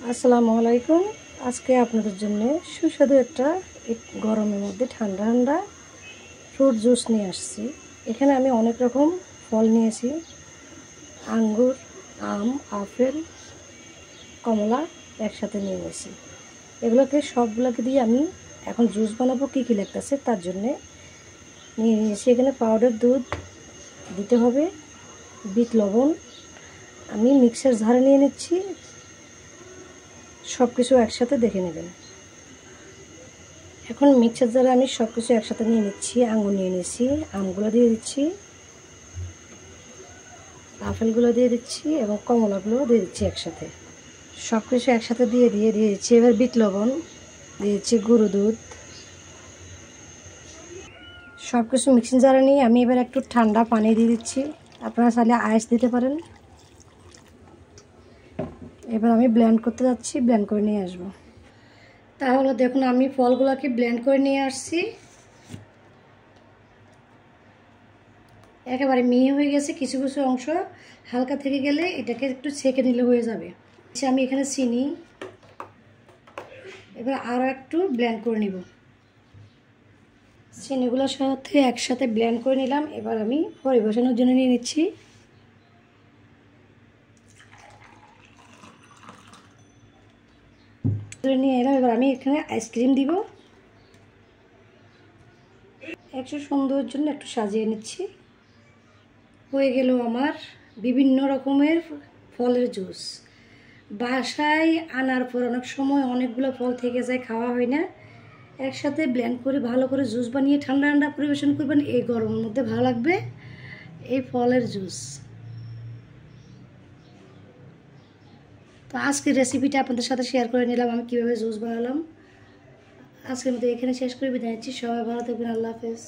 আসসালামু আলাইকুম। আজকে আপনাদের জন্য সুস্বাদু একটা গরমের মধ্যে ঠান্ডা ঠান্ডা ফ্রুট জুস নিয়ে আসছি। এখানে আমি অনেক রকম ফল নিয়েছি, আঙ্গুর, আম, আপেল, কমলা একসাথে নিয়ে নিয়েছি। এগুলোকে সবগুলোকে দিয়ে আমি এখন জুস বানাবো। কী কী লাগতেছে তার জন্যে নিয়ে নিয়েছি এখানে পাউডার দুধ দিতে হবে, বিট লবণ, আমি মিক্সার জারে নিয়ে নিচ্ছি। সব কিছু একসাথে দেখে নেবেন। এখন মিক্সার জারে আমি সব কিছু একসাথে নিয়ে নিচ্ছি। আঙুর নিয়ে নিচ্ছি, আমগুলো দিয়ে দিচ্ছি, আপেলগুলো দিয়ে দিচ্ছি এবং কমলাগুলো দিয়ে দিচ্ছি একসাথে। সব কিছু একসাথে দিয়ে দিচ্ছি। এবার বিট লবণ দিয়ে দিচ্ছি, গুঁড়ো দুধ। সব কিছু মিক্সিং জারে নিয়ে আমি এবার একটু ঠান্ডা পানি দিয়ে দিচ্ছি। আপনারা চাইলে আইস দিতে পারেন। এবার আমি ব্লেন্ড করতে যাচ্ছি, ব্লেন্ড করে নিয়ে আসবো। তাহলে দেখুন আমি ফলগুলোকে ব্লেন্ড করে নিয়ে আসছি। একেবারে মিহি হয়ে গেছে। কিছু কিছু অংশ হালকা থেকে গেলে এটাকে একটু ছেঁকে নিলে হয়ে যাবে। আমি এখানে চিনি এবার আরও একটু ব্লেন্ড করে নিব। চিনিগুলোর সাথে একসাথে ব্লেন্ড করে নিলাম। এবার আমি পরিবেশনের জন্য নিয়ে নিচ্ছি। নিয়ে এলাম। এবার আমি এখানে আইসক্রিম দিব। একটু সুন্দরের জন্য একটু সাজিয়ে নিচ্ছি। হয়ে গেল আমার বিভিন্ন রকমের ফলের জুস। বাসায় আনার পর অনেক সময় অনেকগুলো ফল থেকে যায়, খাওয়া হয় না। একসাথে ব্লেন্ড করে ভালো করে জুস বানিয়ে ঠান্ডা ঠান্ডা পরিবেশন করবেন। এই গরমের মধ্যে ভালো লাগবে এই ফলের জুস। তো আজকের রেসিপিটা আপনাদের সাথে শেয়ার করে নিলাম, আমি কীভাবে জুস বানালাম। আজকের মধ্যে এখানে শেষ করে বিদায় নিচ্ছি। সবাই ভালো থাকবেন। আল্লাহ হাফেজ।